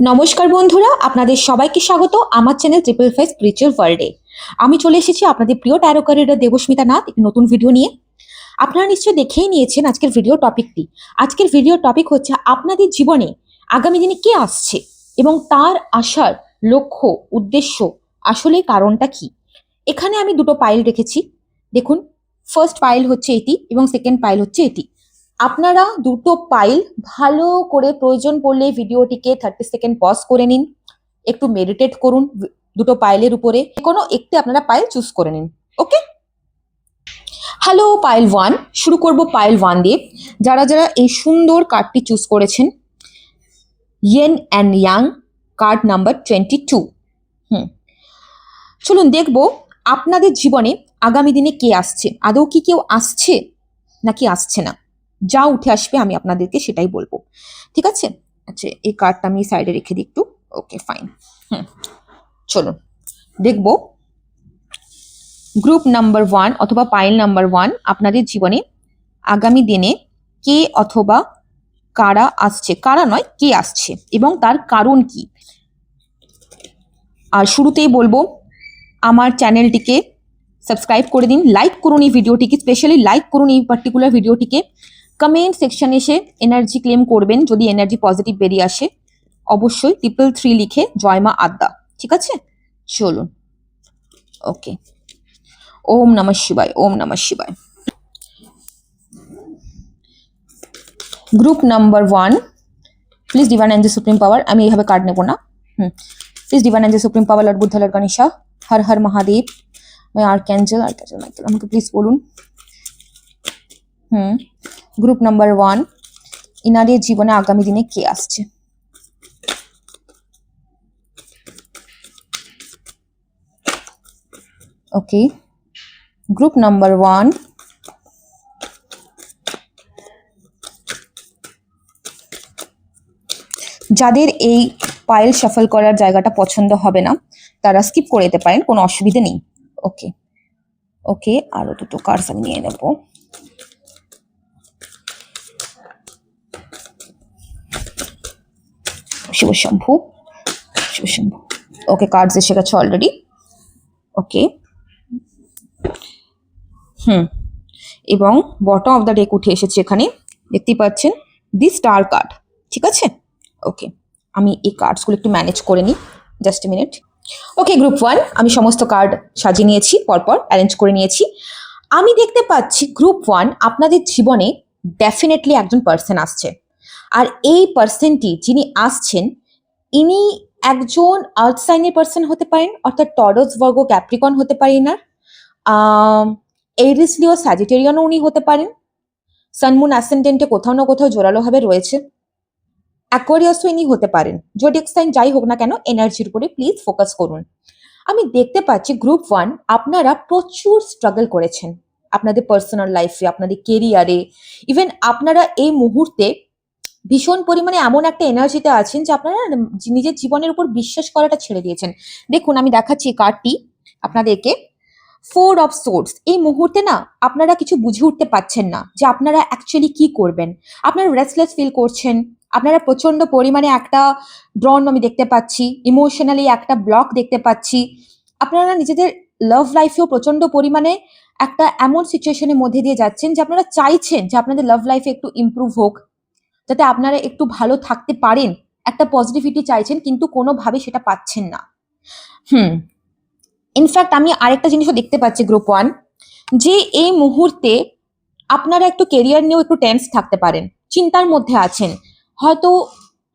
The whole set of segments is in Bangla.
নমস্কার বন্ধুরা, আপনাদের সবাইকে স্বাগত আমার চ্যানেল ট্রিপল ফাইভ স্পিরিচুয়াল ওয়ার্ল্ডে। আমি চলে এসেছি আপনাদের প্রিয় ট্যারো কার্ডের দেবস্মিতা নাথ একটি নতুন ভিডিও নিয়ে। আপনারা নিশ্চয়ই দেখেই নিয়েছেন আজকের ভিডিও টপিকটি। আজকের ভিডিও টপিক হচ্ছে আপনাদের জীবনে আগামী দিনে কে আসছে এবং তার আসার লক্ষ্য উদ্দেশ্য, আসলে কারণটা কি। এখানে আমি দুটো পাইল রেখেছি। দেখুন, ফার্স্ট পাইল হচ্ছে এটি এবং সেকেন্ড পাইল হচ্ছে এটি। আপনারা দুটো পাইল ভালো করে প্রয়োজন পড়লে ভিডিওটিকে 30 সেকেন্ড পজ করে নিন, একটু মেডিটেট করুন দুটো পাইলের উপরে, কোনো একটি আপনারা পাইল চুজ করে নিন। ওকে, হ্যালো পাইল ওয়ান। শুরু করব পাইল ওয়ান দিয়ে। যারা যারা এই সুন্দর কার্ডটি চুজ করেছেন, yen and young, card number 22। চলুন দেখব আপনাদের জীবনে আগামী দিনে কে আসছে। আদৌ কি কেউ আসছে নাকি আসছে না? যা উঠে আসবে আমি আপনাদেরকে সেটাই বলবো, ঠিক আছে? আচ্ছা, এই কার্ডটা আমি সাইডে রেখে দিই একটু। ওকে, ফাইন। চলুন দেখব গ্রুপ নাম্বার ওয়ান অথবা পাইল নাম্বার ওয়ান আপনাদের জীবনে আগামী দিনে কে অথবা কারা আসছে, কারা নয় কে আসছে এবং তার কারণ কি। আর শুরুতেই বলবো আমার চ্যানেলটিকে সাবস্ক্রাইব করে দিন, লাইক করুন এই ভিডিওটিকে, স্পেশালি লাইক করুন এই পার্টিকুলার ভিডিওটিকে। কমেন্ট সেকশনে এসে এনার্জি ক্লেম করবেন, যদি এনার্জি পজিটিভ বেরিয়ে আসে অবশ্যই 333 লিখে জয়মা আদ্যা, ঠিক আছে? চলুন, ওকে। ওম নমঃ শিবায়, ওম নমঃ শিবায়। Group number one, please divine angel supreme power. আমি এইভাবে কার্ড নেব না। Please divine angel supreme power, lord Buddha, lord Ganesha, Har Har Mahadev, archangel Michael, আমাকে প্লিজ বলুন। গ্রুপ নাম্বার ওয়ান, ইনাদের জীবনে আগামী দিনে কে আসছে? ওকে, গ্রুপ নাম্বার ওয়ান, যাদের এই পাইল শাফল করার জায়গাটা পছন্দ হবে না তারা স্কিপ করে যেতে পারেন, কোনো অসুবিধা নেই। ওকে ওকে, আরো দুটো কার্ডস আমি নিয়ে নেব। শিবশম্ভু, শিবশম্ভু। ওকে, কার্ডস এসে গেছে অলরেডি। ওকে, এবং বটম অফ দ্য ডেক উঠে এসেছে এখানে, দেখতেই পাচ্ছেন দি স্টার কার্ড, ঠিক আছে? ওকে, আমি এই কার্ডসগুলো একটু ম্যানেজ করে নিই, just a minute. Okay, group one, আমি সমস্ত কার্ড সাজিয়ে নিয়েছি, পরপর অ্যারেঞ্জ করে নিয়েছি। আমি দেখতে পাচ্ছি গ্রুপ ওয়ান আপনাদের জীবনে ডেফিনেটলি একজন পার্সন আসছে। আর এই পার্সনটি যিনি আসছেন, ইনি একজন আর্থ সাইনের পার্সন হতে পারেন, অর্থাৎ টরস, ভার্গো, ক্যাপ্রিকন হতে পারেন। আর এরিস, লিও, স্যাজিটেরিয়ানও উনি হতে পারেন। সানমুন অ্যাসেন্ডেন্টে কোথাও না কোথাও জোরালোভাবে রয়েছে। অ্যাকোয়ারিয়াসও ইনি হতে পারেন। জোডিয়াক সাইন যাই হোক না কেন, এনার্জির উপরে প্লিজ ফোকাস করুন। আমি দেখতে পাচ্ছি গ্রুপ ওয়ান আপনারা প্রচুর স্ট্রাগল করেছেন আপনাদের পার্সোনাল লাইফে, আপনাদের কেরিয়ারে। ইভেন আপনারা এই মুহূর্তে ভীষণ পরিমাণে এমন একটা এনার্জিতে আছেন যে আপনারা নিজের জীবনের উপর বিশ্বাস করাটা ছেড়ে দিয়েছেন। দেখুন, আমি দেখাচ্ছি কার্ডটি আপনাদেরকে, 4 অফ সোর্ডস। এই মুহূর্তে না আপনারা কিছু বুঝে উঠতে পারছেন না যে আপনারা অ্যাকচুয়ালি কি করবেন। আপনারা রেস্টলেস ফিল করছেন, আপনারা প্রচন্ড পরিমাণে একটা ড্রন আমি দেখতে পাচ্ছি, ইমোশনালি একটা ব্লক দেখতে পাচ্ছি। আপনারা নিজেদের লাভ লাইফেও প্রচন্ড পরিমাণে একটা এমন সিচুয়েশনের মধ্যে দিয়ে যাচ্ছেন যে আপনারা চাইছেন যে আপনাদের লাভ লাইফে একটু ইমপ্রুভ হোক, যাতে আপনারা একটু ভালো থাকতে পারেন, একটা পজিটিভিটি চাইছেন, কিন্তু কোনোভাবে সেটা পাচ্ছেন না। ইনফ্যাক্ট আমি আরেকটা জিনিসও দেখতে পাচ্ছি গ্রুপ ওয়ান, যে এই মুহূর্তে আপনারা একটু কেরিয়ার নিয়েও একটু টেন্স থাকতে পারেন, চিন্তার মধ্যে আছেন। হয়তো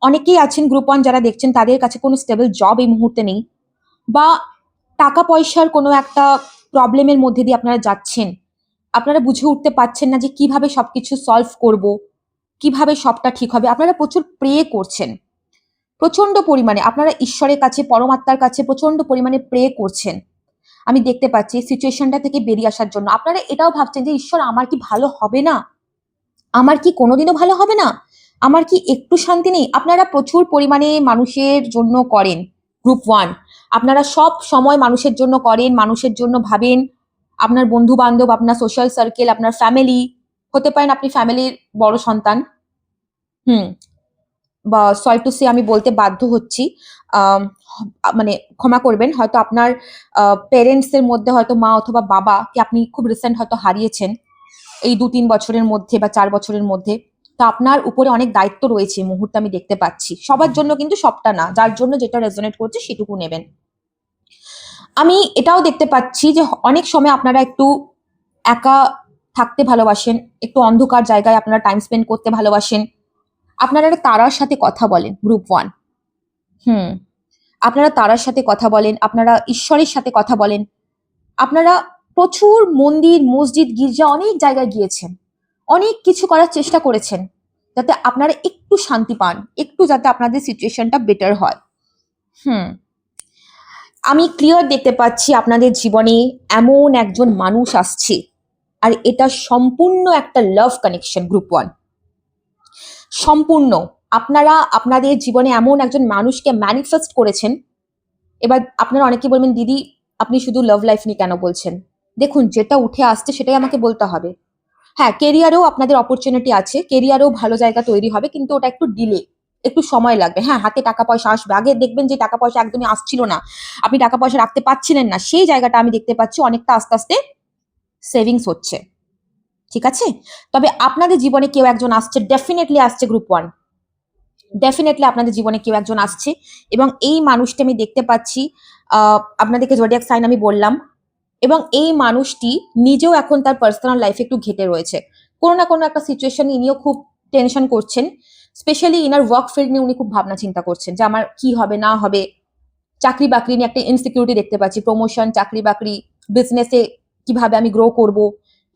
অনেকেই আছেন গ্রুপ ওয়ান যারা দেখছেন, তাদের কাছে কোনো স্টেবল জব এই মুহূর্তে নেই, বা টাকা পয়সার কোনো একটা প্রবলেমের মধ্যে দিয়ে আপনারা যাচ্ছেন। আপনারা বুঝে উঠতে পারছেন না যে কিভাবে সবকিছু সলভ করব, কিভাবে সবটা ঠিক হবে। আপনারা প্রচুর প্রে করছেন, প্রচন্ড পরিমাণে আপনারা ঈশ্বরের কাছে, পরমাত্মার কাছে প্রচন্ড পরিমাণে প্রে করছেন। আমি দেখতে পাচ্ছি সিচুয়েশনটা থেকে বেরিয়ে আসার জন্য আপনারা এটাও ভাবছেন যে ঈশ্বর, আমার কি ভালো হবে না? আমার কি কোনোদিনও ভালো হবে না? আমার কি একটু শান্তি নেই? আপনারা প্রচুর পরিমাণে মানুষের জন্য করেন গ্রুপ ওয়ান। আপনারা সব সময় মানুষের জন্য করেন, মানুষের জন্য ভাবেন। আপনার বন্ধু বান্ধব, আপনার সোশ্যাল সার্কেল, আপনার ফ্যামিলি হতে পারেন, আপনি ফ্যামিলির বড় সন্তান। বা সরি টু সে আমি বলতে বাধ্য হচ্ছি, আম, মানে ক্ষমা করবেন, হয়তো আপনার পেরেন্টস এর মধ্যে হয়তো মা অথবা বাবা কি আপনি খুব রিসেন্ট হয়তো হারিয়েছেন এই 2-3 বছরের মধ্যে বা 4 বছরের মধ্যে। তো আপনার উপরে অনেক দায়িত্ব রয়েছে এই মুহূর্তে, আমি দেখতে পাচ্ছি। সবার জন্য কিন্তু সবটা না, যার জন্য যেটা রেজোনেট করছে সেটুকু নেবেন। আমি এটাও দেখতে পাচ্ছি যে অনেক সময় আপনারা একটু একা থাকতে ভালোবাসেন, একটু অন্ধকার জায়গায় আপনারা টাইম স্পেন্ড করতে ভালোবাসেন। আপনারা তারার সাথে কথা বলেন, গ্রুপ 1। হুম, আপনারা তারার সাথে কথা বলেন, আপনারা ঈশ্বরের সাথে কথা বলেন, আপনারা প্রচুর মন্দির, মসজিদ, গির্জা অনেক জায়গায় গিয়েছেন, অনেক কিছু করার চেষ্টা করেছেন যাতে আপনারা একটু শান্তি পান, একটু যাতে আপনাদের সিচুয়েশনটা বেটার হয়। হুম, আমি ক্লিয়ার দেখতে পাচ্ছি আপনাদের জীবনে এমন একজন মানুষ আসছে, আর এটা সম্পূর্ণ একটা লাভ কানেকশন গ্রুপ 1। সম্পূর্ণ আপনারা আপনাদের জীবনে এমন একজন মানুষকে ম্যানিফেস্ট করেছেন। এবার আপনারা অনেকে বলবেন, দিদি আপনি শুধু লাভ লাইফ নিয়ে কেন বলছেন? দেখুন, যেটা উঠে আসছে সেটাই আমাকে বলতে হবে। হ্যাঁ, কেরিয়ারেও আপনাদের অপরচুনিটি আছে, কেরিয়ারেও ভালো জায়গা তৈরি হবে, কিন্তু ওটা একটু ডিলে, একটু সময় লাগবে। হ্যাঁ, হাতে টাকা পয়সা আসবে। আগে দেখবেন যে টাকা পয়সা একদমই আসছিল না, আপনি টাকা পয়সা রাখতে পারছিলেন না, সেই জায়গাটা আমি দেখতে পাচ্ছি অনেকটা আস্তে আস্তে সেভিংস হচ্ছে। ঠিক আছে, তবে আপনাদের জীবনে কেউ একজন আসছে, ডেফিনেটলি আসছে গ্রুপ 1। ডেফিনেটলি আপনাদের জীবনে কেউ একজন আসছে, এবং এই মানুষটি আমি দেখতে পাচ্ছি। আপনাদেরকে জোডিয়াক সাইন আমি বললাম, এবং এই মানুষটি নিজেও এখন তার পার্সোনাল লাইফে একটু ঘেটে রয়েছে। কোনো না কোনো একটা সিচুয়েশন ইনিও খুব টেনশন করছেন। স্পেশালি ইনার ওয়ার্ক ফিল্ড নিয়ে উনি খুব ভাবনা চিন্তা করছেন যে আমার কি হবে না হবে। চাকরি বাকরি নিয়ে একটা ইনসিকিউরিটি দেখতে পাচ্ছি, প্রমোশন, চাকরি বাকরি, বিজনেসে কিভাবে আমি গ্রো করব,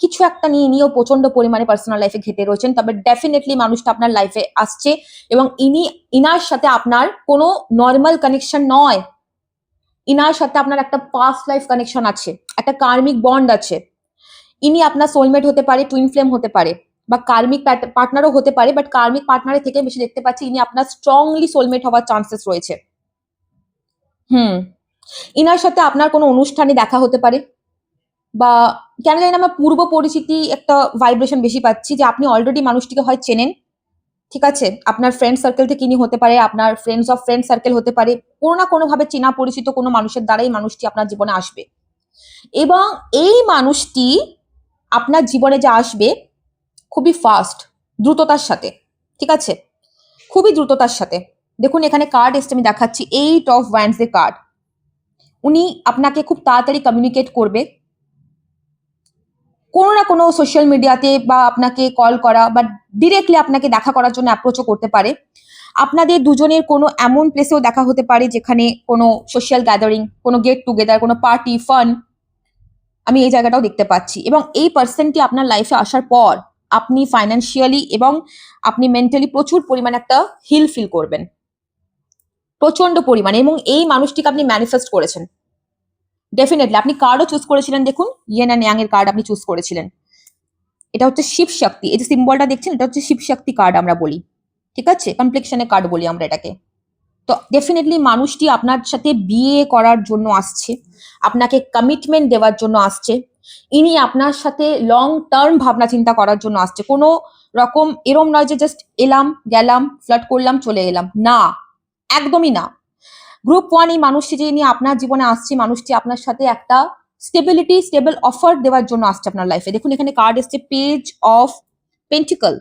কিছু একটা নিয়ে নিয়েও প্রচন্ড পরিমাণে পার্সোনাল লাইফে ঘেটে রয়েছেন। তবে ডেফিনেটলি মানুষটা আপনার লাইফে আসছে, এবং ইনার সাথে আপনার কোনো নর্মাল কানেকশন নয়। ইনার সাথে আপনার একটা পাস্ট লাইফ কানেকশন আছে, একটা কার্মিক বন্ড আছে। ইনি আপনার সোলমেট হতে পারে, টুইন ফ্লেম হতে পারে, বা কার্মিক পার্টনারও হতে পারে, বাট কার্মিক পার্টনারের থেকে বেশি দেখতে পাচ্ছি ইনি আপনার স্ট্রংলি সোলমেট হওয়ার চান্সেস রয়েছে। হুম, ইনার সাথে আপনার কোনো অনুষ্ঠানে দেখা হতে পারে, বা কেন জানি না আমার পূর্ব পরিচিতি একটা ভাইব্রেশন বেশি পাচ্ছি, যে আপনি অলরেডি মানুষটিকে হয় চেনেন। ঠিক আছে, আপনার ফ্রেন্ড সার্কেল থেকে ইনি হতে পারে, আপনার ফ্রেন্ডস অফ ফ্রেন্ড সার্কেল হতে পারে, কোনো না কোনো ভাবে চেনা পরিচিত কোনো মানুষের দ্বারাই মানুষটি আপনার জীবনে আসবে। এবং এই মানুষটি আপনার জীবনে যে আসবে খুবই ফাস্ট, দ্রুততার সাথে। ঠিক আছে, খুবই দ্রুততার সাথে। দেখুন এখানে কার্ড এসছে, আমি দেখাচ্ছি, 8 অফ ওয়ান্ডস এর কার্ড। উনি আপনাকে খুব তাড়াতাড়ি কমিউনিকেট করবে, কোনো না কোনো সোশ্যাল মিডিয়াতে, বা আপনাকে কল করা, বা ডিরেক্টলি আপনাকে দেখা করার জন্য অ্যাপ্রোচও করতে পারে। আপনাদের দুজনের কোনো এমন প্লেসেও দেখা হতে পারে যেখানে কোনো সোশ্যাল গ্যাদারিং, কোনো গেট টুগেদার, কোনো পার্টি, ফান, আমি এই জায়গাটাও দেখতে পাচ্ছি। এবং এই পার্সনটি আপনার লাইফে আসার পর আপনি ফাইন্যান্সিয়ালি এবং আপনি মেন্টালি প্রচুর পরিমাণে একটা হিল ফিল করবেন, প্রচন্ড পরিমাণে। এবং এই মানুষটিকে আপনি ম্যানিফেস্ট করেছেন ডেফিনেটলি। আপনি কার্ডও চুজ করেছিলেন, দেখুন ইয়েন অ্যান্ড ইয়াং এর কার্ড আপনি চুজ করেছিলেন। এটা হচ্ছে শিব শক্তি, এই যে সিম্বলটা দেখছেন এটা হচ্ছে শিব শক্তি কার্ড আমরা বলি। ঠিক আছে, কমপ্লেক্সনের কার্ড বলি আমরা এটাকে। তো ডেফিনেটলি মানুষটি আপনার সাথে বিয়ে করার জন্য আসছে, আপনাকে কমিটমেন্ট দেওয়ার জন্য আসছে। ইনি আপনার সাথে লং টার্ম ভাবনা চিন্তা করার জন্য আসছে। কোনো রকম এরম নয় যে জাস্ট এলাম গেলাম ফ্লার্ট করলাম চলে এলাম, না, একদমই না। গ্রুপ 1 এই মানুষটি যে নিয়ে আপনার জীবনে আসছে, মানুষটি আপনার সাথে একটা স্টেবিলিটি, স্টেবল অফার দেওয়ার জন্য আসছে আপনার লাইফে। দেখুন এখানে কার্ড এসছে পেজ অফ পেন্টিকল।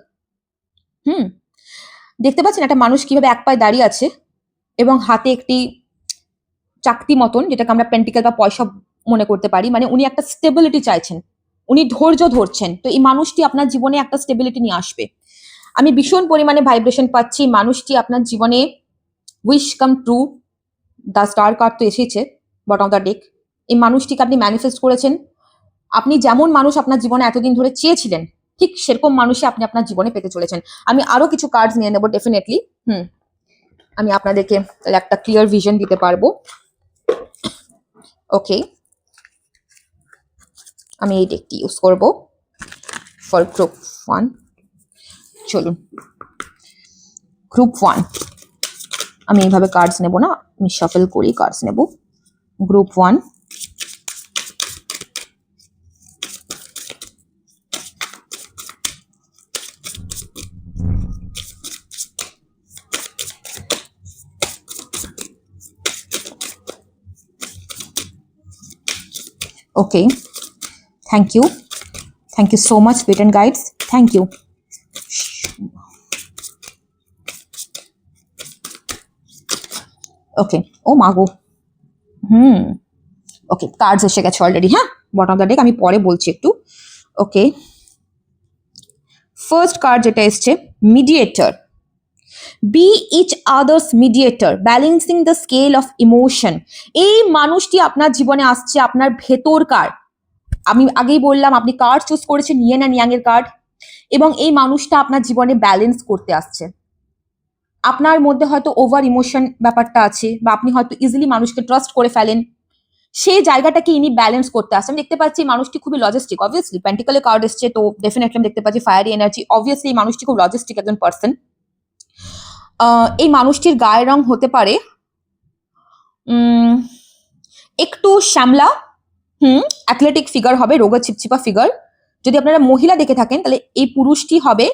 হুম, দেখতে পাচ্ছেন একটা মানুষ কিভাবে এক পায়ে দাঁড়িয়ে আছে, এবং হাতে একটি চাকতি মতন, যেটাকে আমরা পেন্টিকেল বা পয়সা মনে করতে পারি। মানে উনি একটা স্টেবিলিটি চাইছেন, উনি ধৈর্য ধরছেন। তো এই মানুষটি আপনার জীবনে একটা স্টেবিলিটি নিয়ে আসবে। আমি ভীষণ পরিমাণে ভাইব্রেশন পাচ্ছি, মানুষটি আপনার জীবনে wish come true, the star card তো এসেছে বটম অফ দ্য ডেক। এই মানুষটিকে আপনি ম্যানিফেস্ট করেছেন। আপনি যেমন মানুষ আপনার জীবনে এতদিন ধরে চেয়েছিলেন, ঠিক সেরকম মানুষই আপনি আপনার জীবনে পেতে চলেছেন। আমি আরো কিছু কার্ডস নিয়ে নেবো ডেফিনেটলি। আমি আপনাদেরকে তাহলে একটা ক্লিয়ার ভিশন দিতে পারবো। ওকে, আমি এই ডেকটি ইউজ করব ফর গ্রুপ 1। চলুন, গ্রুপ 1 আমি এইভাবে কার্ডস নেব না, আমি শাফল করি কার্ডস নেব। Group 1, okay, thank you so much spirit and guides, thank you. Okay, ও মাগো, ওকে, কার্ডস এসে গেছে অলরেডি। হ্যাঁ, বটম অফ দ্য ডেক আমি পরে বলছি একটু। ওকে, ফার্স্ট কার্ড যেটা এসছে, mediator. Be each others mediator, balancing the scale of emotion. এই মানুষটি আপনার জীবনে আসছে, আপনার ভেতরকার, আমি আগেই বললাম আপনি কার্ড চুজ করেছেন ইয়েন অ্যান্ড ইয়াং এর কার্ড, এবং এই মানুষটা আপনার জীবনে ব্যালেন্স করতে আসছে। আপনার মধ্যে হয়তো ওভার ইমোশন ব্যাপারটা আছে, বা আপনি হয়তো ইজিলি মানুষকে ট্রাস্ট করে ফেলেন, সেই জায়গাটাকে ইনি ব্যালেন্স করতে আসছে। আমি দেখতে পাচ্ছি মানুষটি খুবই লজিস্টিক, অবভিয়াসলি পেন্টিকলে কার্ড এসছে, তো ডেফিনেটলি আমি দেখতে পাচ্ছি ফায়ারি এনার্জি, অবভিয়াসলি এই মানুষটি খুব লজিস্টিক একজন পার্সন। এই মানুষটির গায়ের রং হতে পারে একটু শ্যামলা, অ্যাথলেটিক ফিগার হবে, রোগা চিপচিপা ফিগার। যদি আপনারা মহিলা দেখে থাকেন তাহলে এই পুরুষটি হবে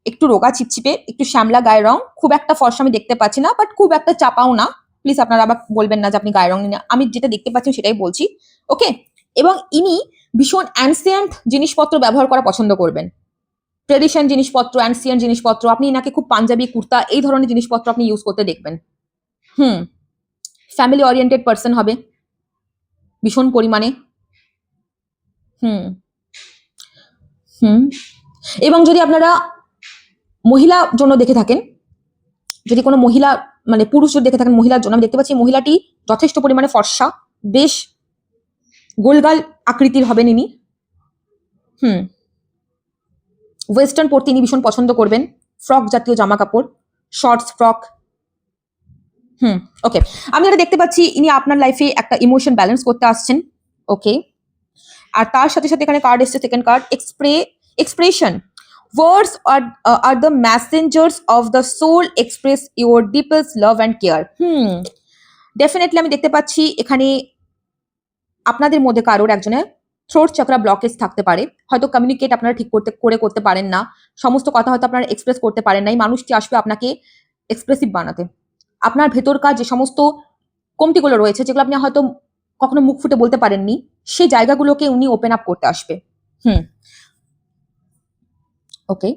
একটু রোগা চিপচিপে, একটু শ্যামলা গায়ের রং, খুব একটা ফর্সা আমি দেখতে পাচ্ছি না, বাট খুব একটা চাপাও না। প্লিজ আপনারা আবার বলবেন না যে আপনি গায়ের রং নিয়ে, আমি যেটা দেখতে পাচ্ছি সেটাই বলছি। ওকে, এবং ইনি ভীষণ অ্যানসিয়েন্ট জিনিসপত্র ব্যবহার করা পছন্দ করবেন, ট্রেডিশন জিনিসপত্র, অ্যানসিয়েন্ট জিনিসপত্র। আপনি এনাকে খুব পাঞ্জাবি কুর্তা এই ধরনের জিনিসপত্র আপনি ইউজ করতে দেখবেন। ফ্যামিলি ওরিয়েন্টেড পার্সন হবে ভীষণ পরিমাণে। এবং যদি আপনারা মহিলা জন্য দেখে থাকেন, যদি কোনো মহিলা মানে পুরুষ যদি দেখে থাকেন মহিলার জন্য, আমি দেখতে পাচ্ছি মহিলাটি যথেষ্ট পরিমাণে ফর্সা, বেশ গোলগাল আকৃতির হবেন ইনি। ওয়েস্টার্ন পরতে ইনি ভীষণ পছন্দ করবেন, ফ্রক জাতীয় জামা কাপড়, শর্টস ফ্রক। ওকে, আমি যেটা দেখতে পাচ্ছি ইনি আপনার লাইফে একটা ইমোশন ব্যালেন্স করতে আসছেন। ওকে, আর তার সাথে সাথে এখানে কার্ড এসছে, second card, expression. Words are the messengers of the soul, express your deepest love and care. Definitely আমি দেখতে পাচ্ছি এখানে আপনাদের মধ্যে কারোর একজনের থ্রোট চাকরা ব্লকেজ থাকতে পারে, হয়তো কমিউনিকেট আপনারা ঠিক করতে পারেন না, সমস্ত কথা হয়তো আপনারা এক্সপ্রেস করতে পারেন না। এই মানুষটি আসবে আপনাকে এক্সপ্রেসিভ বানাতে, আপনার ভেতরকার যে সমস্ত কমতিগুলো রয়েছে, যেগুলো আপনি হয়তো কখনো মুখ ফুটে বলতে পারেননি, সেই জায়গাগুলোকে উনি ওপেন আপ করতে আসবে। Okay,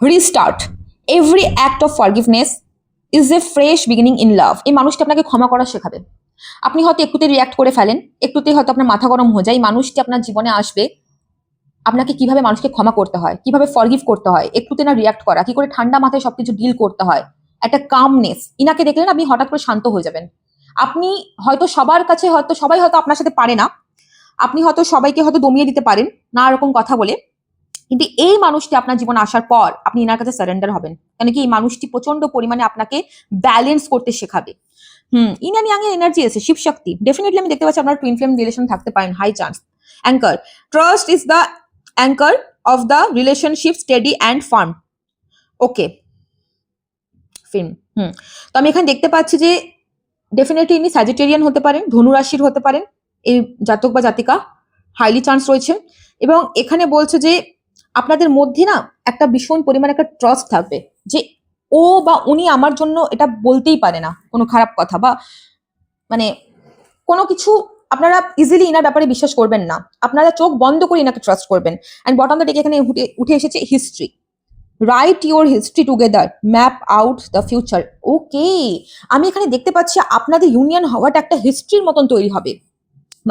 restart. Every act of forgiveness is a fresh beginning in love. এই মানুষটি আপনাকে ক্ষমা করা শেখাবে। আপনি হয়তো একটুতে রিয়াক্ট করে ফেলেন, একটুতেই হয়তো আপনার মাথা গরম হয়ে যায়, এই মানুষটি আপনার জীবনে আসবে আপনাকে কিভাবে মানুষকে ক্ষমা করতে হয়, কিভাবে ফরগিভ করতে হয়, একটুতে না রিয়াক্ট করা, কি করে ঠান্ডা মাথায় সবকিছু ডিল করতে হয়, একটা কামনেস। ইনাকে দেখলেন আপনি হঠাৎ করে শান্ত হয়ে যাবেন। আপনি হয়তো সবার কাছে, হয়তো সবাই হয়তো আপনার সাথে পারে না, আপনি হয়তো সবাইকে হয়তো দমিয়ে দিতে পারেন নানা রকম কথা বলে, কিন্তু এই মানুষটি আপনার জীবনে আসার পর আপনি এনার কাছে সারেন্ডার হবেন, কেন কি এই মানুষটি প্রচন্ড পরিমাণে আপনাকে ব্যালেন্স করতে শেখাবে। ইন অ্যান্ড ইয়াং এর এনার্জি আছে, শিব শক্তি। ডেফিনেটলি আমি দেখতে পাচ্ছি আপনার টুইন ফ্লেম রিলেশন থাকতে পারেন, high chance. Anchor, trust is the anchor of the relationship, steady and firm. Okay, film. তো আমি এখানে দেখতে পাচ্ছি যে ডেফিনেটলি ইনি স্যাজিটেরিয়ান হতে পারেন, ধনু রাশির হতে পারেন, এই জাতক বা জাতিকা হাইলি চান্স রয়েছে। এবং এখানে বলছে যে আপনাদের মধ্যে না একটা ভীষণ পরিমাণে একটা ট্রাস্ট থাকবে, যে ও বা উনি আমার জন্য এটা বলতেই পারে না কোনো খারাপ কথা, বা মানে কোনো কিছু আপনারা ইজিলি ইনার ব্যাপারে বিশ্বাস করবেন না, আপনারা চোখ বন্ধ করে ইনাকে ট্রাস্ট করবেন। অ্যান্ড বটম দ্য ডেক এখানে উঠে এসেছে history. Right your history together, map out the future. Okay, আমি এখানে দেখতে পাচ্ছি আপনাদের ইউনিয়ন হওয়াটা একটা হিস্ট্রির মতন তৈরি হবে,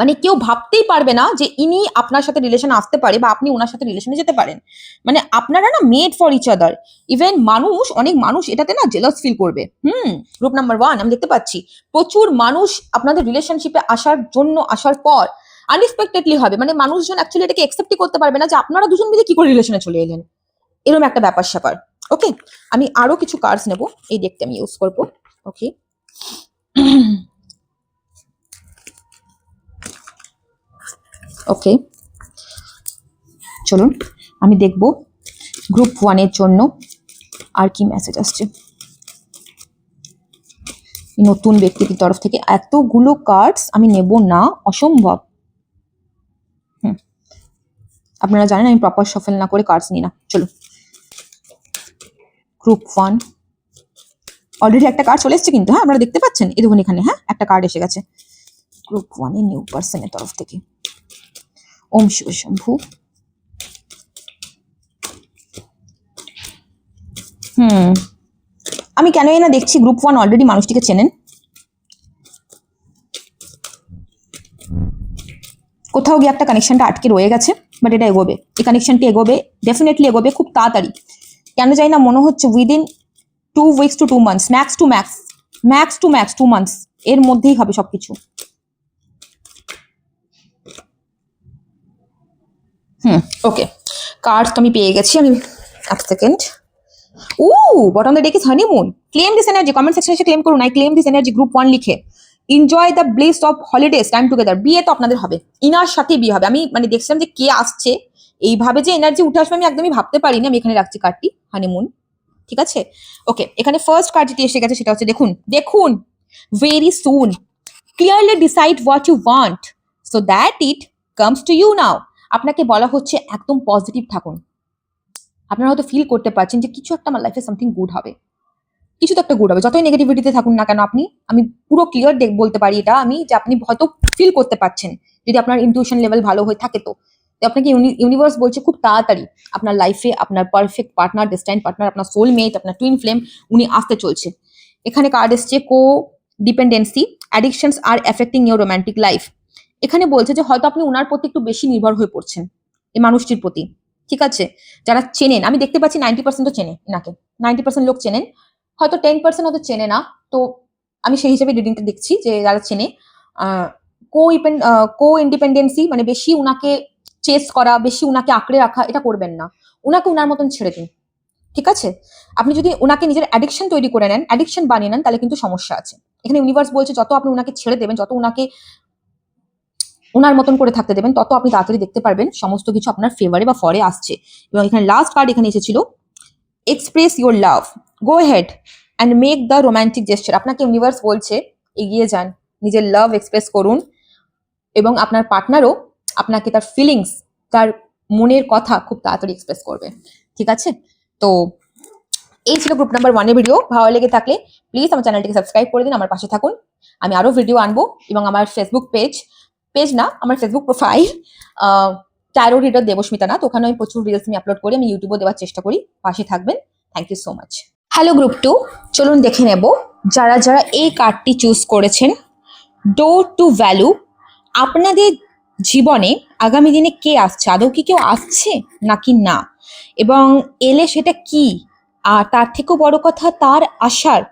মানে কেউ ভাবতেই পারবে না যে ইনি আপনার সাথে রিলেশন আসতে পারে বা আপনি ওনার সাথে রিলেশনে যেতে পারেন। মানে আপনারা না made for each other. Even অনেক মানুষ এটাতে না জেলাস ফিল করবে। গ্রুপ নাম্বার 1 আমি দেখতে পাচ্ছি প্রচুর মানুষ আপনাদের রিলেশনশিপে আসার পর আনএক্সপেক্টেডলি হবে, মানে মানুষজন অ্যাকচুয়ালি এটাকে একসেপ্টই করতে পারবে না যে আপনারা দুজন মিলে কি করে রিলেশনে চলে এলেন, এরকম একটা ব্যাপার স্যাপার। ওকে, আমি আরো কিছু কার্ডস নেব, এই ডেকটা আমি ইউজ করবো। ওকে, ওকে, চলুন আমি দেখব গ্রুপ 1 এর জন্য আর কি মেসেজ আসছে নতুন ব্যক্তির তরফ থেকে। এতগুলো কার্ডস আমি নেব না, অসম্ভব। আপনারা জানেন আমি প্রপার সফল না করে কার্ডস নিই না। চলো, গ্রুপ 1 অলরেডি একটা কার্ড চলে এসেছে কিন্তু, হ্যাঁ আপনারা দেখতে পাচ্ছেন, এই দেখুন এখানে, হ্যাঁ একটা কার্ড এসে গেছে। গ্রুপ 1 এর নিউ পার্সনের তরফ থেকে। ওম শিব শম্ভু। আমি কেন না দেখছি গ্রুপ 1 অলরেডি মানুষটিকে চেনেন, কোথাও গিয়ে একটা কানেকশনটা আটকে রয়ে গেছে, বাট এটা এগোবে, এই কানেকশনটি এগোবে, ডেফিনেটলি এগোবে খুব তাড়াতাড়ি। কেন জানি না মনে হচ্ছে within 2 weeks to 2 months, max to max 2 months এর মধ্যেই হবে সবকিছু। ওকে, কার্ডস তো আমি পেয়ে গেছি। আমি এক second. Bottom the day is honeymoon. Claim this energy, comment সেকশনে এসে ক্লেম করুন, I claim this energy group 1 লিখে। Enjoy the bliss of holidays, time together. বিয়ে তো আপনাদের হবে, ইনার সাথে বিয়ে হবে। আমি মানে দেখছিলাম যে কে আসছে, এইভাবে যে এনার্জি উঠে আসবে আমি একদমই ভাবতে পারিনি। আমি এখানে রাখছি কার্ডটি, হানিমুন, ঠিক আছে। ওকে, এখানে ফার্স্ট কার্ড যেটি এসে গেছে সেটা হচ্ছে দেখুন very soon clearly decide what you want so that it comes to you now. আপনাকে বলা হচ্ছে একদম পজিটিভ থাকুন। আপনারা হয়তো ফিল করতে পারছেন যে কিছু একটা আমার লাইফে সামথিং গুড হবে, কিছু তো একটা গুড হবে। যতই নেগেটিভিটিতে থাকুন না কেন আপনি, আমি পুরো ক্লিয়ার বলতে পারি এটা আমি, যে আপনি হয়তো ফিল করতে পারছেন, যদি আপনার ইনটিউশন লেভেল ভালো হয়ে থাকে। তো আপনাকে ইউনিভার্স বলছে খুব তাড়াতাড়ি আপনার লাইফে আপনার পারফেক্ট পার্টনার, ডেস্টাইন পার্টনার, আপনার সোলমেট, আপনার টুইন ফ্লেম উনি আসতে চলছে। এখানে কার্ড এসছে codependency, addictions are affecting your romantic life. এখানে বলছে যে হয়তো আপনি ওনার প্রতি একটু বেশি নির্ভর হয়ে পড়ছেন, এই মানুষটির প্রতি, ঠিক আছে। যারা চেনেন, আমি দেখতে পাচ্ছি 90% চেনে এনাকে, 90% লোক চেনেন, হয়তো 10% হয়তো চেনে না। তো আমি সেই হিসেবে রিডিংটা দেখছি যে যারা চেনে, কো ইন্ডিপেন্ডেন্সি মানে বেশি উনাকে চেস করা, বেশি উনাকে আঁকড়ে রাখা, এটা করবেন না। উনাকে উনার মতন ছেড়ে দিন, ঠিক আছে। আপনি যদি উনাকে নিজের অ্যাডিকশন তৈরি করে নেন, অ্যাডিকশন বানিয়ে নেন, তাহলে কিন্তু সমস্যা আছে। এখানে ইউনিভার্স বলছে যত আপনি উনাকে ছেড়ে দেবেন, যত উনাকে উনার মতন করে থাকতে দেবেন, তত আপনি তাড়াতাড়ি দেখতে পারবেন সমস্ত কিছু আপনার ফেভারে বা ফরে আসছে। এবং এখানে লাস্ট কার্ড এখানে এসেছিল express your love, go head and make the romantic gesture. আপনাকে ইউনিভার্স বলছে এগিয়ে যান, নিজের লাভ এক্সপ্রেস করুন, এবং আপনার পার্টনারও আপনাকে তার ফিলিংস, তার মনের কথা খুব তাড়াতাড়ি এক্সপ্রেস করবে, ঠিক আছে। তো এই ছিল গ্রুপ নাম্বার 1 এর ভিডিও। ভালো লেগে থাকলে প্লিজ আমার চ্যানেলটিকে সাবস্ক্রাইব করে দিন, আমার পাশে থাকুন। আমি আরো ভিডিও আনবো, এবং আমার ফেসবুক পেজ না, আমার Facebook profile taro reader Debasmita Nath, ওখানে আমি প্রচুর রিলস আমি আপলোড করি, আমি ইউটিউবে দেওয়ার চেষ্টা করি। পাশে থাকবেন, thank you so much. Hello group 2, চলুন দেখে নেব যারা যারা এই কার্ডটি চুজ করেছেন, ডোর টু ভ্যালু। আপনাদের জীবনে আগামী দিনে কে আসছে, আদৌ কি কেউ আসছে নাকি না, এবং এলে সেটা কি, আর তার থেকেও বড় কথা তার আসার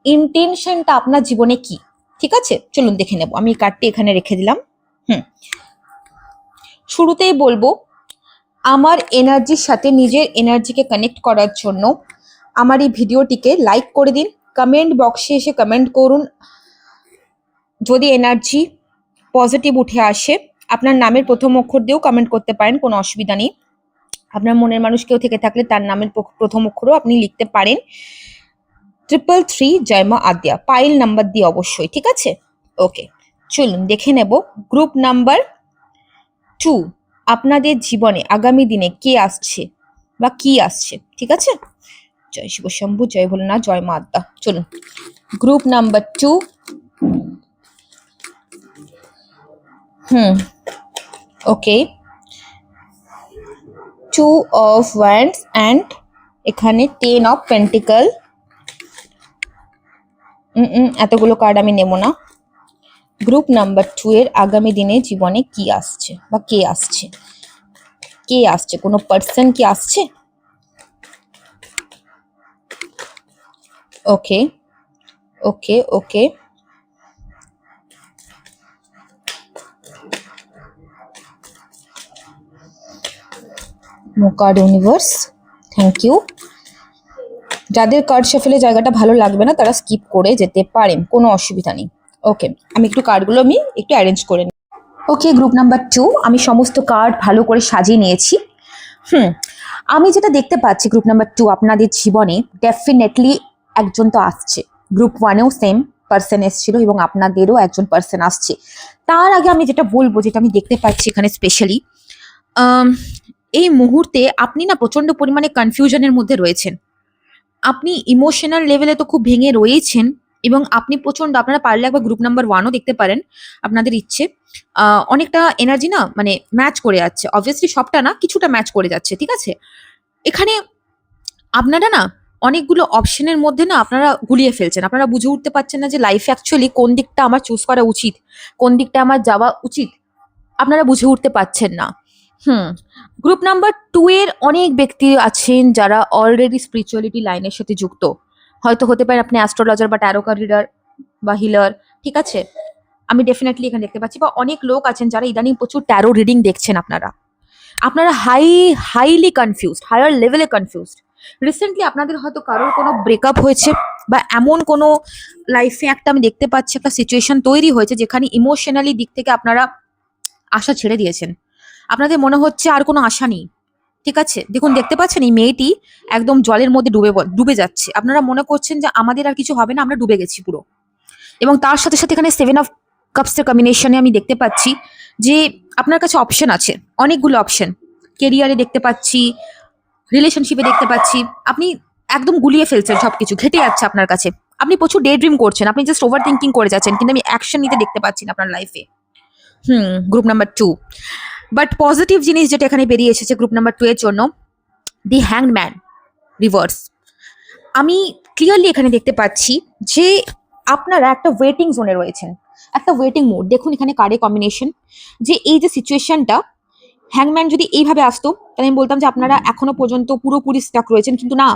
ইন্টেনশনটা আপনার জীবনে কি, ঠিক আছে। চলুন দেখে নেব। আমি এই কার্ডটি এখানে রেখে দিলাম। শুরুতেই বলবো, আমার এনার্জির সাথে নিজের এনার্জিকে কানেক্ট করার জন্য আমার এই ভিডিওটিকে লাইক করে দিন, কমেন্ট বক্সে এসে কমেন্ট করুন। যদি এনার্জি পজিটিভ উঠে আসে, আপনার নামের প্রথম অক্ষর দিয়েও কমেন্ট করতে পারেন, কোনো অসুবিধা নেই। আপনার মনের মানুষ কেউ থেকে থাকলে তার নামের প্রথম অক্ষরও আপনি লিখতে পারেন। 333 জয়মা আদ্যা, পাইল নাম্বার দিয়ে অবশ্যই, ঠিক আছে। ওকে, চলুন দেখে নেব গ্রুপ নাম্বার 2, আপনাদের জীবনে আগামী দিনে কে আসছে বা কি আসছে, ঠিক আছে। জয় শিব শম্ভু, জয় ভোলেনাথ, জয় মা আদ্যা। চলুন group number 2। Okay, 2 of wands and এখানে 10 of pentacle। এতগুলো কার্ড আমি নেব না। গ্রুপ নাম্বার 2 এর আগামী দিনে জীবনে কি আসছে বা কে আসছে, কোনো পার্সন কি আসছে। ওকে ওকে ওকে, কার্ড ইউনিভার্স, থ্যাংক ইউ। যাদের কার্ড শাফেলে জায়গাটা ভালো লাগবে না তারা স্কিপ করে যেতে পারেন, কোনো অসুবিধা নেই। ওকে, আমি একটু কার্ডগুলো একটু অ্যারেঞ্জ করে নিই। ওকে, গ্রুপ নাম্বার 2, আমি সমস্ত কার্ড ভালো করে সাজিয়ে নিয়েছি। আমি যেটা দেখতে পাচ্ছি গ্রুপ নাম্বার 2 আপনাদের জীবনে ডেফিনেটলি একজন তো আসছে। গ্রুপ 1এও সেম পার্সন এসেছিল, এবং আপনাদেরও একজন পার্সন আসছে। তার আগে আমি যেটা বলবো, যেটা আমি দেখতে পাচ্ছি এখানে স্পেশালি, এই মুহূর্তে আপনি না প্রচন্ড পরিমাণে কনফিউশনের মধ্যে রয়েছেন। আপনি ইমোশনাল লেভেলে তো খুব ভেঙে রয়েছেন, এবং আপনি প্রচন্ড, আপনারা পারলে একবার গ্রুপ নাম্বার 1ও দেখতে পারেন, আপনাদের ইচ্ছে। অনেকটা এনার্জি না মানে ম্যাচ করে যাচ্ছে, অবভিয়াসলি সবটা না, কিছুটা ম্যাচ করে যাচ্ছে, ঠিক আছে? এখানে আপনারা না অনেকগুলো অপশনের মধ্যে না আপনারা গুলিয়ে ফেলছেন, আপনারা বুঝে উঠতে পারছেন না যে লাইফে অ্যাকচুয়ালি কোন দিকটা আমার চুজ করা উচিত, কোন দিকটা আমার যাওয়া উচিত, আপনারা বুঝে উঠতে পারছেন না। হুম। গ্রুপ নাম্বার 2 এর অনেক ব্যক্তি আছেন যারা অলরেডি স্পিরিচুয়ালিটি লাইনের সাথে যুক্ত। হয়তো হতে পারে আপনি অ্যাস্ট্রোলজার বা ট্যারো কার্ড রিডার বা হিলার, ঠিক আছে? আমি ডেফিনেটলি এখানে দেখতে পাচ্ছি, বা অনেক লোক আছেন যারা ইদানিং প্রচুর ট্যারো রিডিং দেখছেন আপনারা। আপনারা হাইলি কনফিউজড, হায়ার লেভেলে কনফিউজড। রিসেন্টলি আপনাদের হয়তো কারোর কোনো ব্রেকআপ হয়েছে, বা এমন কোনো লাইফে একটা আমি দেখতে পাচ্ছি একটা সিচুয়েশন তৈরি হয়েছে যেখানে ইমোশনালি দিক থেকে আপনারা আশা ছেড়ে দিয়েছেন। আপনাদের মনে হচ্ছে আর কোনো আশা নেই, ঠিক আছে? দেখুন, দেখতে পাচ্ছেন এই মেয়েটি একদম জলের মধ্যে ডুবে যাচ্ছে। আপনারা মনে করছেন যে আমাদের আর কিছু হবে না, আমরা ডুবে গেছি পুরো। এবং তার সাথে সাথে এখানে 7 অফ কাপসের কম্বিনেশনে আমি দেখতে পাচ্ছি যে আপনার কাছে অপশন আছে, অনেকগুলো অপশন। কেরিয়ারে দেখতে পাচ্ছি, রিলেশনশিপে দেখতে পাচ্ছি, আপনি একদম গুলিয়ে ফেলছেন, সবকিছু ঘেটে যাচ্ছে আপনার কাছে। আপনি প্রচুর ডে ড্রিম করছেন, আপনি জাস্ট ওভার থিঙ্কিং করে যাচ্ছেন, কিন্তু আমি অ্যাকশন নিতে দেখতে পাচ্ছি না আপনার লাইফে। Group number 2। বাট পজিটিভ জিনিস যেটা এখানে বেরিয়ে এসেছে গ্রুপ নাম্বার 2 এর জন্য, দি হ্যাংড ম্যান রিভার্স। আমি ক্লিয়ারলি এখানে দেখতে পাচ্ছি যে আপনারা একটা ওয়েটিং জোনে রয়েছেন, একটা ওয়েটিং মোড। দেখুন এখানে কার্ডে কম্বিনেশন, যে এই যে সিচুয়েশনটা, হ্যাংম্যান যদি এইভাবে আসতো তাহলে আমি বলতাম যে আপনারা এখনো পর্যন্ত পুরোপুরি স্টাক রয়েছেন, কিন্তু না,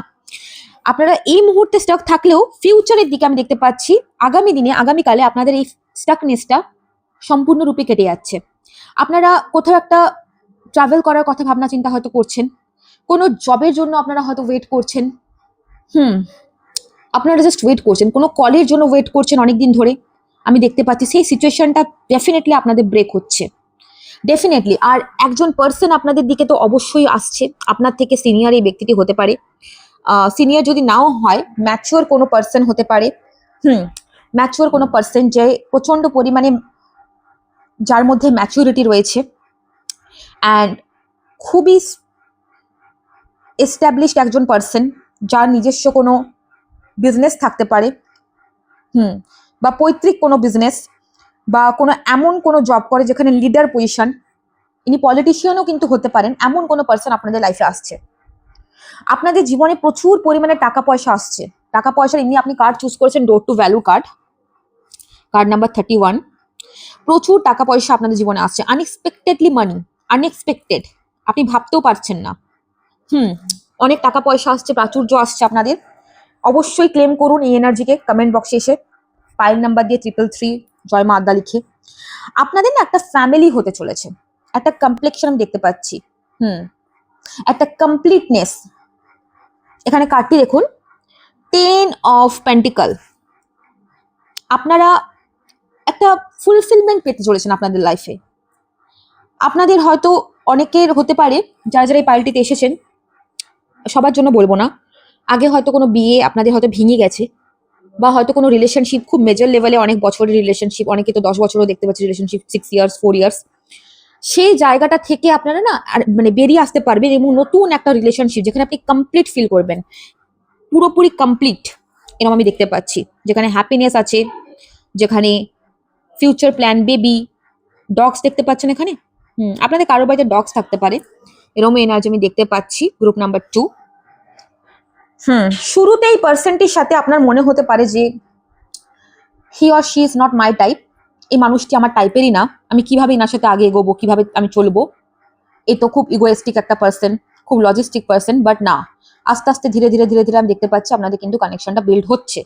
আপনারা এই মুহূর্তে স্টাক থাকলেও ফিউচারের দিকে আমি দেখতে পাচ্ছি আগামী দিনে, আগামীকালে আপনাদের এই স্টাকনেসটা সম্পূর্ণরূপে কেটে যাচ্ছে। আপনারা কোথাও একটা ট্রাভেল করার কথা ভাবনা চিন্তা হয়তো করছেন, কোনো জবের জন্য আপনারা হয়তো ওয়েট করছেন। আপনারা জাস্ট ওয়েট করছেন, কোনো কলের জন্য ওয়েট করছেন অনেকদিন ধরে। আমি দেখতে পাচ্ছি সেই সিচুয়েশনটা ডেফিনেটলি আপনাদের ব্রেক হচ্ছে, ডেফিনেটলি। আর একজন পার্সন আপনাদের দিকে তো অবশ্যই আসছে, আপনার থেকে সিনিয়র এই ব্যক্তিটি হতে পারে। সিনিয়র যদি নাও হয়, ম্যাচিওর কোনো পার্সন হতে পারে। ম্যাচিওর কোনো পার্সন যে প্রচন্ড পরিমাণে, যার মধ্যে ম্যাচিউরিটি রয়েছে, অ্যান্ড খুবই এস্টাবলিশড একজন পার্সন, যার নিজস্ব কোনো বিজনেস থাকতে পারে, বা পৈতৃক কোনো বিজনেস, বা কোনো এমন কোনো জব করে যেখানে লিডার পজিশন, ইনি পলিটিশিয়ানও কিন্তু হতে পারেন। এমন কোনো পার্সন আপনাদের লাইফে আসছে, আপনাদের জীবনে প্রচুর পরিমাণে টাকা পয়সা আসছে। টাকা পয়সার ইনি আপনি কার্ড চুজ করেছেন, door to value card, card number 31। প্রচুর টাকা পয়সা আপনাদের জীবনে আসছে, আনএক্সপেক্টেডলি মানি, আনএক্সপেক্টেড, আপনি ভাবতেও পারছেন না। অনেক টাকা পয়সা আসছে, প্রাচুর্য আসছে আপনাদের। অবশ্যই ক্লেম করুন এই এনার্জিকে কমেন্ট বক্সে এসে, পাইল নাম্বার দিয়ে 333 জয় মা আদ্যা লিখে। আপনাদের না একটা ফ্যামিলি হতে চলেছে, একটা কমপ্লেক্সন আমি দেখতে পাচ্ছি, একটা কমপ্লিটনেস। এখানে কার্ডটি দেখুন, 10 অফ পেন্টিকল। আপনারা একটা ফুলফিলমেন্ট পেতে চলেছেন আপনাদের লাইফে। আপনাদের হয়তো অনেকের হতে পারে, যারা যারা এই পাইলটিতে এসেছেন, সবার জন্য বলবো না, আগে হয়তো কোনো বিয়ে আপনাদের হয়তো ভেঙে গেছে, বা হয়তো কোনো রিলেশনশিপ খুব মেজর লেভেলে, অনেক বছরের রিলেশনশিপ, অনেকে তো 10 বছরও দেখতে পাচ্ছি রিলেশনশিপ, 6 ইয়ার্স 4 ইয়ার্স। সেই জায়গাটা থেকে আপনারা না মানে বেরিয়ে আসতে পারবেন, এবং নতুন একটা রিলেশনশিপ যেখানে আপনি কমপ্লিট ফিল করবেন, পুরোপুরি কমপ্লিট, এরকম আমি দেখতে পাচ্ছি, যেখানে হ্যাপিনেস আছে, যেখানে ফিউচার প্ল্যান, বেবি, ডগস দেখতে পাচ্ছেন এখানে। আপনাদের কারোর বাড়িতে ডগস থাকতে পারে, এরকম এনার্জি আমি দেখতে পাচ্ছি গ্রুপ নাম্বার 2। শুরুতে এই পার্সনটির সাথে আপনার মনে হতে পারে যে he or she is not my type, এই মানুষটি আমার টাইপেরই না, আমি কিভাবে এনার সাথে আগে এগোবো, কিভাবে আমি চলবো, এই তো খুব ইগোয়েস্টিক একটা পার্সন, খুব লজিস্টিক পার্সন। বাট না, আস্তে আস্তে ধীরে ধীরে ধীরে ধীরে আমি দেখতে পাচ্ছি আপনাদের কিন্তু কানেকশনটা বিল্ড হচ্ছে।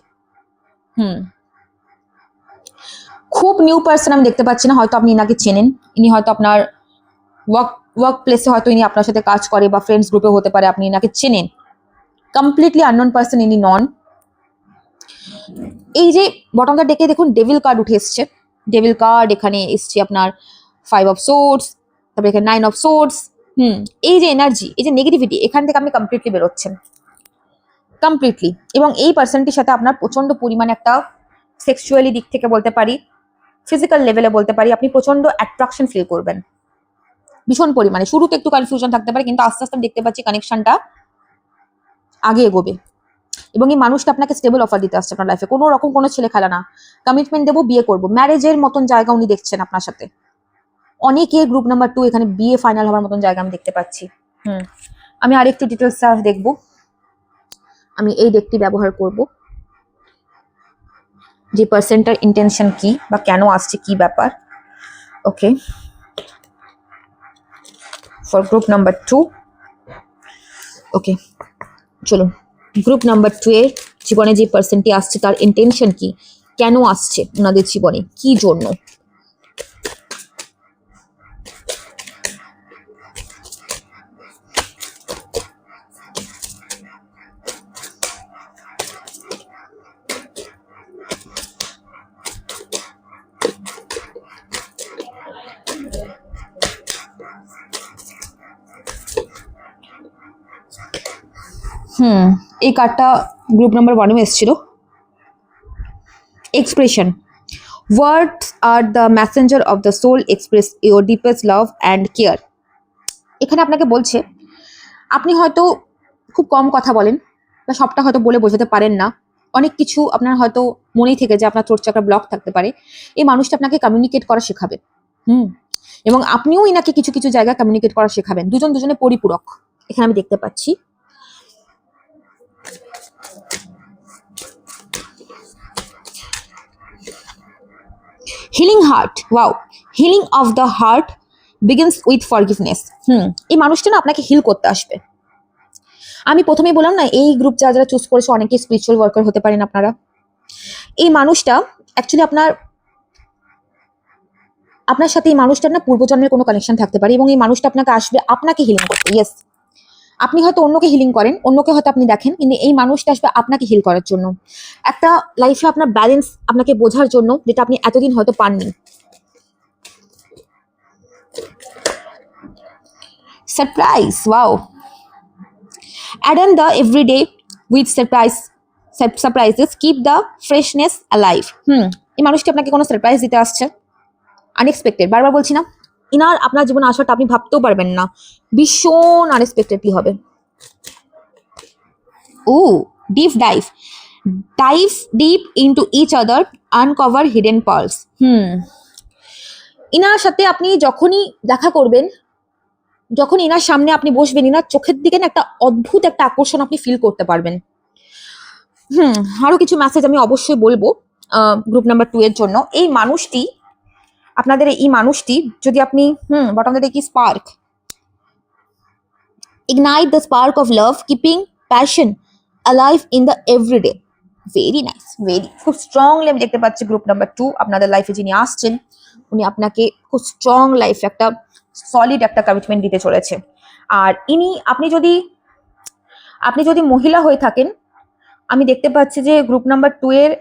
খুব নিউ পার্সন আমি দেখতে পাচ্ছি না, হয়তো আপনি ইনাকে চেনেন, ইনি হয়তো আপনার ওয়ার্ক প্লেসে হয়তো ইনি আপনার সাথে কাজ করে, বা ফ্রেন্ডস গ্রুপে হতে পারে, আপনি ইনাকে চেনেন। কমপ্লিটলি আননোন পার্সন ইনি নন। এই যে বটম ডেকে দেখুন ডেভিল কার্ড উঠে এসছে, ডেভিল কার্ড এখানে এসছে আপনার 5 অফ সোর্ডস, তারপরে এখানে 9 অফ সোর্ডস। এই যে এনার্জি, এই যে নেগেটিভিটি, এখান থেকে আপনি কমপ্লিটলি বেরোচ্ছেন, কমপ্লিটলি। এবং এই পার্সনটির সাথে আপনার প্রচন্ড পরিমাণে একটা সেক্সুয়ালি দিক থেকে বলতে পারি, ফিজিক্যাল লেভেলে বলতে পারি, আপনি প্রচন্ড অ্যাট্রাকশন ফিল করবেন ভীষণ পরিমাণে। শুরুতে একটু কনফিউশন থাকতে পারে, কিন্তু আস্তে আস্তে দেখতে পাচ্ছি কানেকশনটা আগে এগোবে। এবং এই মানুষটা আপনাকে স্টেবল অফার দিতে আসছে আপনার লাইফে, কোনো রকম কোনো ছেলে খেলা না, কমিটমেন্ট দেবো, বিয়ে করবো, ম্যারেজের মতন জায়গা উনি দেখছেন আপনার সাথে। অনেকের গ্রুপ নাম্বার 2 এখানে বিয়ে ফাইনাল হওয়ার মতন জায়গা আমি দেখতে পাচ্ছি। আমি আরেকটু ডিটেলস দেখবো, আমি এই ডেকটি ব্যবহার করব, যে পার্সনটার ইন্টেনশন কি বা কেন আসছে, কি ব্যাপার। ওকে, ফর গ্রুপ নাম্বার 2। ওকে, চলুন গ্রুপ নাম্বার 2 এর জীবনে যে পার্সনটি আসছে তার ইন্টেনশন কি, কেন আসছে ওনাদের জীবনে, কি জন্য। এই কার্ডটা গ্রুপ নাম্বার 1 এ এসেছিল। Expression, words are the messenger of the soul, express your deepest love and care. এখানে আপনাকে বলছে আপনি হয়তো খুব কম কথা বলেন বা সবটা হয়তো বলে বোঝাতে পারেন না, অনেক কিছু আপনার হয়তো মনেই থেকে যে আপনার থ্রোট চাকরা ব্লক থাকতে পারে। এই মানুষটা আপনাকে কমিউনিকেট করা শেখাবে, এবং আপনিও এনাকে কিছু কিছু জায়গায় কমিউনিকেট করা শেখাবেন। দুজন দুজনের পরিপূরক এখানে আমি দেখতে পাচ্ছি। Healing heart, wow, healing of the heart begins with forgiveness. এই মানুষটা না আপনাকে হিল করতে আসবে। আমি প্রথমেই বললাম না, এই গ্রুপ যারা যারা চুজ করেছে অনেকে স্পিরিচুয়াল ওয়ার্কার হতে পারেন আপনারা। এই মানুষটা অ্যাকচুয়ালি আপনার সাথে এই মানুষটার না পূর্বজন্মের কোনো কানেকশন থাকতে পারে, এবং এই মানুষটা আপনাকে আসবে আপনাকে হিলিং করতে। ইয়েস, আপনি হয়তো অন্যকে হিলিং করেন, অন্যকে হয়তো আপনি দেখেন, কিন্তু এই মানুষটা আসবে আপনাকে হিল করার জন্য, একটা লাইফে আপনার ব্যালেন্স আপনাকে বোঝার জন্য, যেটা আপনি এতদিন হয়তো পাননি। Surprise, wow, add the everyday with surprises, keep the freshness alive। এই মানুষটি আপনাকে কোনো সারপ্রাইজ দিতে আসছে, আনএক্সপেক্টেড। বারবার বলছি না, ইনার আপনার জীবনে আসাটা আপনি ভাবতেও পারবেন না, ভীষণ আনএক্সপেক্টেডলি হবে। ও, dive deep into each other, uncover hidden pearls. ইনার সাথে আপনি যখনই দেখা করবেন, যখন ইনার সামনে আপনি বসবেন, ইনার চোখের দিকে না একটা অদ্ভুত একটা আকর্ষণ আপনি ফিল করতে পারবেন। আরো কিছু মেসেজ আমি অবশ্যই বলবো গ্রুপ নাম্বার 2 এর জন্য। এই মানুষটি, আপনাদের এই মানুষটি যদি আপনি বটম দিয়ে দেখি, spark, ignite the spark of love, keeping passion alive in the everyday. Very nice, খুব স্ট্রংলি আমি দেখতে পাচ্ছি গ্রুপ নাম্বার 2 আপনাদের লাইফে যিনি আসছেন, উনি আপনাকে খুব স্ট্রং লাইফ, একটা সলিড একটা কমিটমেন্ট দিতে চলেছে। আর আপনি যদি মহিলা হয়ে থাকেন, আমি দেখতে পাচ্ছি যে গ্রুপ নাম্বার 2 এর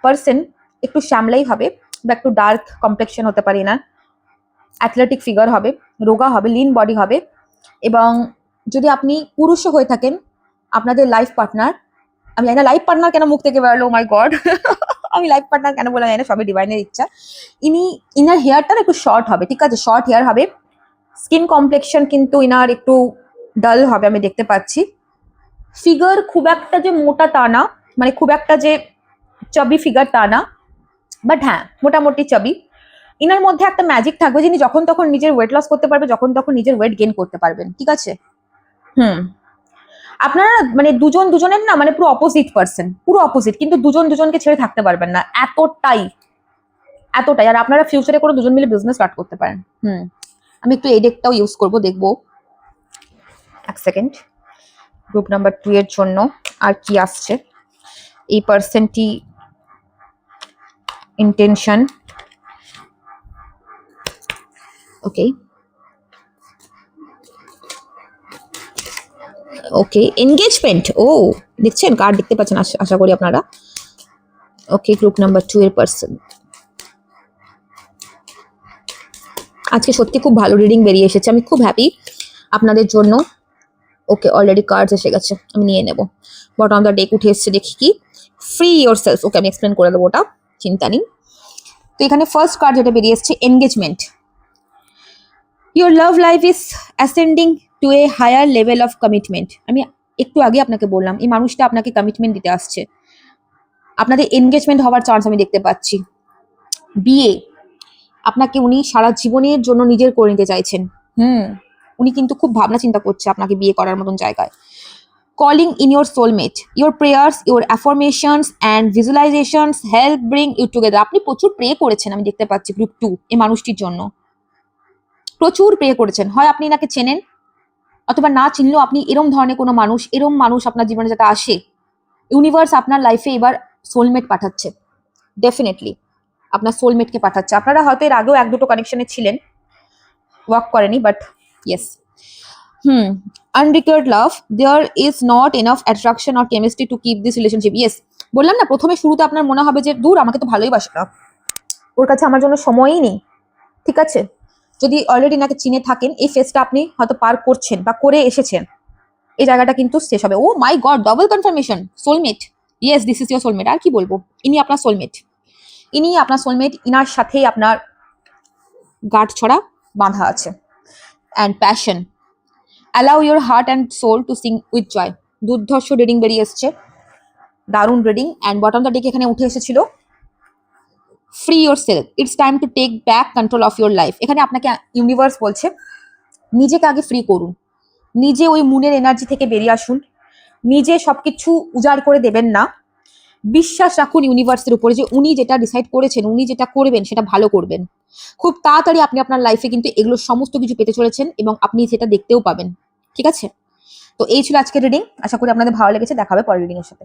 পার্সন একটু শ্যামলাই হবে বা একটু ডার্ক কমপ্লেক্সন হতে পারে না, অ্যাথলেটিক ফিগার হবে, রোগা হবে, লিন বডি হবে। এবং যদি আপনি পুরুষও হয়ে থাকেন, আপনাদের লাইফ পার্টনার, আমি জানি না লাইফ পার্টনার কেন মুখ থেকে বেরোলো, মাই গড, আমি লাইফ পার্টনার কেন বললাম জানি না, সবই ডিভাইনের ইচ্ছা। ইনার হেয়ারটা একটু শর্ট হবে, ঠিক আছে, শর্ট হেয়ার হবে। স্কিন কমপ্লেক্সন কিন্তু ইনার একটু ডাল হবে আমি দেখতে পাচ্ছি। ফিগার খুব একটা যে মোটা তা না, মানে খুব একটা যে চাবি ফিগার তা না, বাট হ্যাঁ মোটামুটি চাবি। ইনার মধ্যে একটা ম্যাজিক থাকবে, যিনি যখন তখন নিজের ওয়েট লস করতে পারবে, যখন তখন নিজের ওয়েট গেইন করতে পারবেন, ঠিক আছে। আপনারা মানে দুজন দুজনের না মানে পুরো অপোজিট পার্সন, পুরো অপোজিট, কিন্তু দুজন দুজনকে ছেড়ে থাকতে পারবেন না, এতটাই। আর আপনারা ফিউচারে কোনো দুজন মিলে বিজনেস স্টার্ট করতে পারেন। আমি একটু এই ডেকটাও ইউজ করবো, দেখবো এক সেকেন্ড গ্রুপ নাম্বার 2 এর জন্য আর কি আসছে। এই পার্সনটি ইন্টেনশন, ওকে এনগেজমেন্ট। ও, দেখছেন কার্ড দেখতে পাচ্ছেন আশা করি আপনারা। ওকে, গ্রুপ নাম্বার 2 এর পার্সন, আজকে সত্যি খুব ভালো রিডিং বেরিয়ে এসেছে, আমি খুব হ্যাপি আপনাদের জন্য। ওকে, অলরেডি কার্ডস এসে গেছে, আমি নিয়ে নেব। বটম অফ দ্য ডেক উঠে এসছে, দেখি কি, ফ্রি ইয়োর সেলফ। ওকে, আমি এক্সপ্লেন করে দেবো, ওটা চিন্তা নেই। তো এখানে ফার্স্ট কার্ড যেটা বেরিয়ে এসছে, engagement. Your love life is ascending to a higher level of commitment. আমি একটু আগে আপনাকে বললাম এই মানুষটা আপনাকে কমিটমেন্ট দিতে আসছে, আপনাদের এনগেজমেন্ট হওয়ার চান্স আমি দেখতে পাচ্ছি। বিয়ে, আপনাকে উনি সারা জীবনের জন্য নিজের করে নিতে চাইছেন। উনি কিন্তু খুব ভাবনা চিন্তা করছে আপনাকে বিয়ে করার মতন জায়গায়। Calling in your soulmate, your prayers, your affirmations and visualisations help bring you together. আপনি প্রচুর প্রে করেছেন আমি দেখতে পাচ্ছি গ্রুপ 2 এই মানুষটির জন্য, প্রচুর প্রে করেছেন। হয় আপনি এনাকে চেনেন, অথবা না চিনলেও আপনি এরম ধরনের কোনো মানুষ, এরম মানুষ আপনার জীবনে যাতে আসে, ইউনিভার্স আপনার লাইফে এবার সোলমেট পাঠাচ্ছে, ডেফিনেটলি আপনার সোলমেটকে পাঠাচ্ছে। আপনারা হয়তো এর আগেও 1-2 কানেকশনে ছিলেন, ওয়ার্ক করেনি, but yes. Unrequited love, there is not enough attraction or chemistry to keep this relationship. Yes, বললাম না প্রথমে শুরুতে আপনার মনে হবে যে দূর আমাকে তো ভালোই বাসে না, ওর কাছে আমার জন্য সময়ই নেই, ঠিক আছে? যদি অলরেডি নাকি চিনে থাকেন, এই ফেজটা আপনি হয়তো পার করছেন বা করে এসেছেন, এই জায়গাটা কিন্তু শেষ হবে। Oh my god, double confirmation, soulmate. Yes, this is your soulmate. আর কি বলবো, ইনি আপনার সোলমেট, ইনি আপনার সোলমেট, ইনার সাথেই আপনার গাঁট ছড়া বাঁধা আছে। And passion, allow your heart and soul to sing with joy. দুর্ধর্ষ রিডিং বেরিয়ে এসছে, দারুণ reading. And bottom the deck এখানে উঠে এসেছিল free yourself, it's time to take back control of your life. এখানে আপনাকে ইউনিভার্স বলছে নিজেকে আগে ফ্রি করুন, নিজে ওই মুনের এনার্জি থেকে বেরিয়ে আসুন, নিজে সবকিছু উজাড় করে দেবেন না। বিশ্বাস রাখুন ইউনিভার্সের উপরে যে উনি যেটা ডিসাইড করেছেন, উনি যেটা করবেন সেটা ভালো করবেন। খুব তাড়াতাড়ি আপনি আপনার লাইফে কিন্তু এগুলো সমস্ত কিছু পেতে চলেছেন এবং আপনি সেটা দেখতেও পাবেন, ঠিক আছে? তো এই ছিল আজকের রিডিং, আশা করি আপনাদের ভালো লেগেছে। দেখা হবে পরের রিডিং এর সাথে।